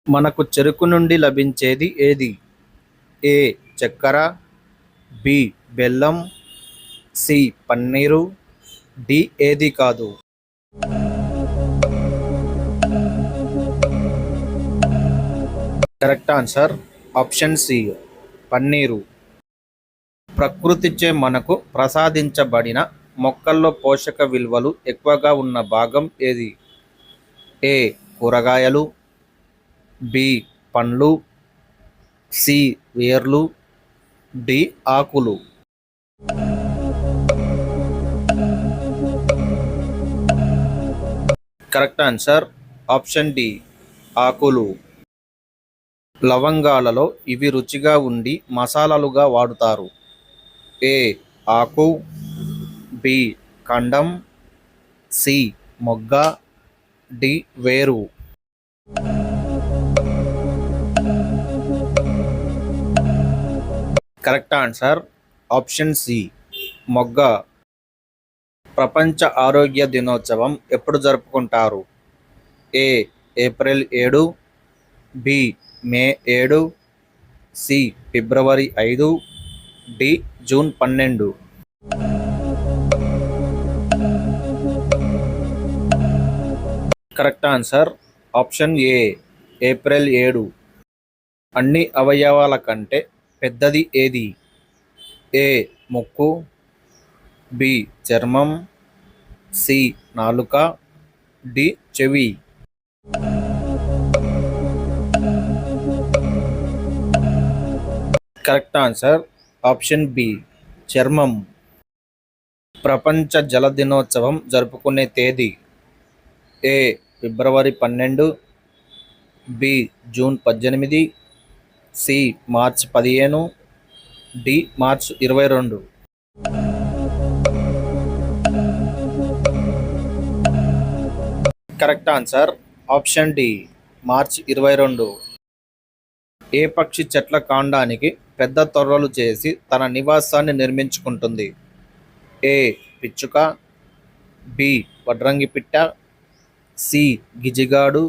మనకు చెరుకు నుండి లభించేది ఏది? ఏ. చక్కెర, బి. బెల్లం, సి. పన్నీరు, డి. ఏది కాదు. కరెక్ట్ ఆన్సర్ ఆప్షన్ సి పన్నీరు. ప్రకృతిచే మనకు ప్రసాదించబడిన మొక్కల్లో పోషక విలువలు ఎక్కువగా ఉన్న భాగం ఏది? ఏ. కూరగాయలు, బి. పండ్లు, సి. వేర్లు, డి. ఆకులు. కరెక్ట్ ఆన్సర్ ఆప్షన్ డి ఆకులు. లవంగాలలో ఇవి రుచిగా ఉండి మసాలాలుగా వాడుతారు. ఏ. ఆకు, బి. కాండం, సి. మొగ్గ, డి. వేరు. కరెక్ట్ ఆన్సర్ ఆప్షన్ సి మొగ్గ. ప్రపంచ ఆరోగ్య దినోత్సవం ఎప్పుడు జరుపుకుంటారు? A. April 7, B. May 7, C. ఫిబ్రవరి 5, D. June 12. Correct answer option A April 7. అన్ని అవయవాల కంటే పెద్దది ఏది? ఏ. ముక్కు, బి. చర్మం, సి. నాలుక, డి. చెవి. కరెక్ట్ ఆన్సర్ ఆప్షన్ బి చర్మం. ప్రపంచ జల దినోత్సవం జరుపుకునే తేదీ? ఏ. ఫిబ్రవరి 12, బి. June 18, C. మార్చి 15, డి. మార్చి 22. కరెక్ట్ ఆన్సర్ ఆప్షన్ డి మార్చి 22. ఏ పక్షి చెట్ల కాండానికి పెద్ద తొర్రలు చేసి తన నివాసాన్ని నిర్మించుకుంటుంది? ఏ. పిచ్చుక, బి. వడ్రంగి పిట్ట, సి. గిజిగాడు,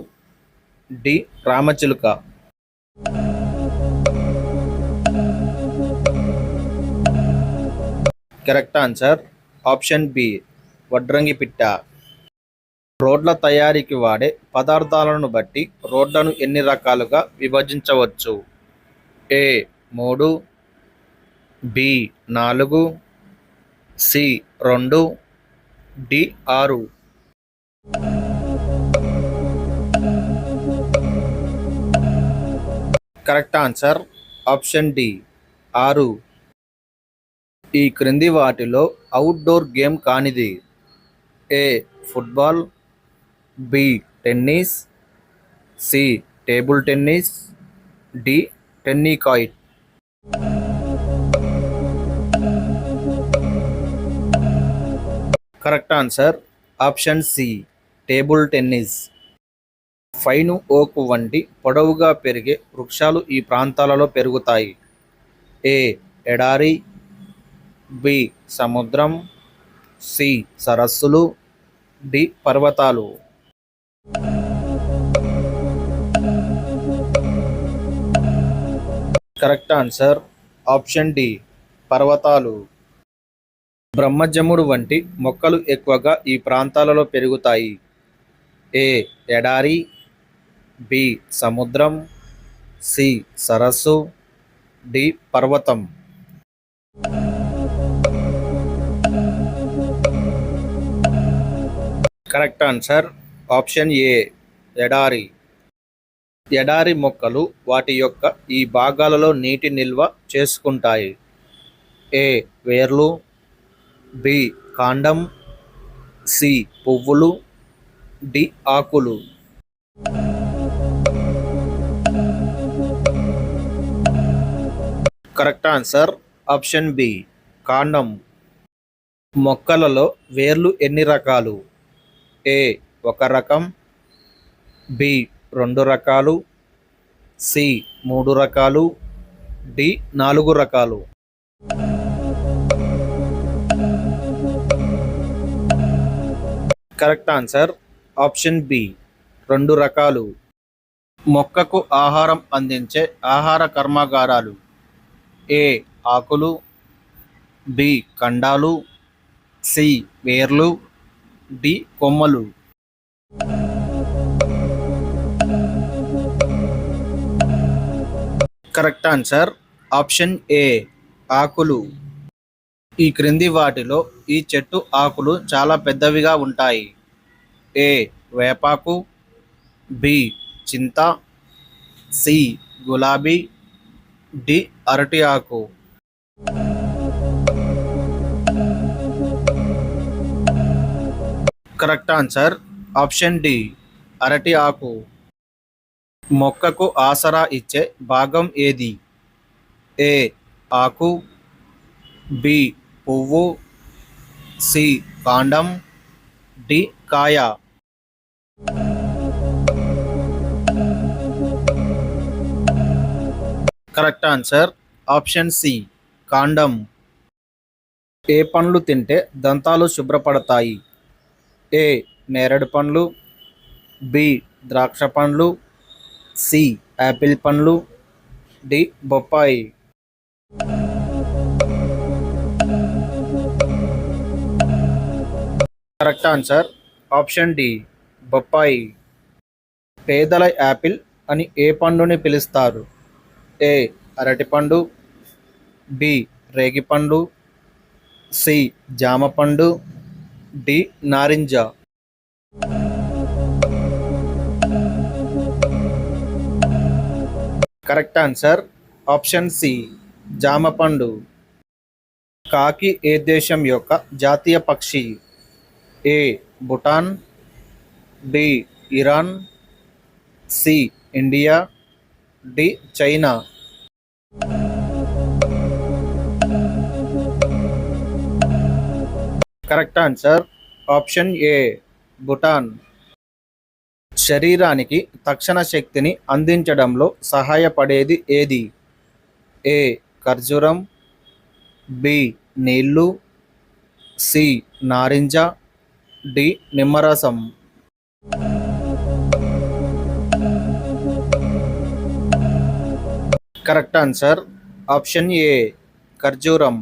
డి. రామచిలుక. కరెక్ట్ ఆన్సర్ ఆప్షన్ బి వడ్రంగి పిట్ట. రోడ్ల తయారీకి వాడే పదార్థాలను బట్టి రోడ్లను ఎన్ని రకాలుగా విభజించవచ్చు? A. 3, B. 4, C. 2, D. 6. Correct answer option D 6. ఈ క్రింది వాటిలో అవుట్డోర్ గేమ్ కానిది? A. Football, B. Tennis, C. Table tennis, D. Tennikoit. Correct answer option C table tennis. Pine oak వంటి పొడవుగా పెరిగే వృక్షాలు ఈ ప్రాంతాలలో పెరుగుతాయి. ఏ. ఎడారి, బి. సముద్రం, సి. సరస్సులు, డి. పర్వతాలు. కరెక్ట్ ఆన్సర్ ఆప్షన్ డి పర్వతాలు. బ్రహ్మజముడు వంటి మొక్కలు ఎక్కువగా ఈ ప్రాంతాలలో పెరుగుతాయి. ఏ. ఎడారి, బి. సముద్రం, సి. సరస్సు, డి. పర్వతం. కరెక్ట్ ఆన్సర్ ఆప్షన్ ఏ ఎడారి. ఎడారి మొక్కలు వాటి యొక్క ఈ భాగాలలో నీటి నిల్వ చేసుకుంటాయి. ఏ. వేర్లు, బి. కాండం, సి. పువ్వులు, డి. ఆకులు. కరెక్ట్ ఆన్సర్ ఆప్షన్ బి కాండం. మొక్కలలో వేర్లు ఎన్ని రకాలు? ఏ. 1 రకం, బి. 2 రకాలు, సి. 3 రకాలు, డి. 4 రకాలు. కరెక్ట్ ఆన్సర్ ఆప్షన్ బి 2 రకాలు. మొక్కకు ఆహారం అందించే ఆహార కర్మాగారాలు: ఏ ఆకులు, బి కండాలు, సి వేర్లు, డి కొమ్మలు. కరెక్ట్ ఆన్సర్ ఆప్షన్ ఏ ఆకులు. ఈ క్రింది వాటిలో ఈ చెట్టు ఆకులు చాలా పెద్దవిగా ఉంటాయి: ఏ వేపాకు, బి చింత, సి గులాబీ, డి అరటి ఆకు. కరెక్ట్ ఆన్సర్ ఆప్షన్ డి అరటి ఆకు. మొక్కకు ఆసరా ఇచ్చే భాగం ఏది? ఏ ఆకు, బి పువ్వు, సి కాండం, డి కాయ. కరెక్ట్ ఆన్సర్ ఆప్షన్ సి కాండం. ఏ పండ్లు తింటే దంతాలు శుభ్రపడతాయి? ఏ నేరేడు పండ్లు, బి ద్రాక్ష పండ్లు, సి యాపిల్ పండ్లు, డి బొప్పాయి. కరెక్ట్ ఆన్సర్ ఆప్షన్ డి బొప్పాయి. పేదల యాపిల్ అని ఏ పండుని పిలుస్తారు? ఏ అరటిపండు, బి రేగిపండు, సి జామ పండు, డి నారింజ. కరెక్ట్ ఆన్సర్ ఆప్షన్ సి జామ పండు. కాకి ఏ దేశం యొక్క జాతీయ పక్షి? A Bhutan, B Iran, C India, D China. Correct answer option A Bhutan. శరీరానికి తక్షణ శక్తిని అందించడంలో సహాయపడేది ఏది? ఏ ఖర్జూరం, బి నీళ్ళు, సి నారింజ, డి నిమ్మరసం. కరెక్ట్ ఆన్సర్ ఆప్షన్ ఏ ఖర్జూరం.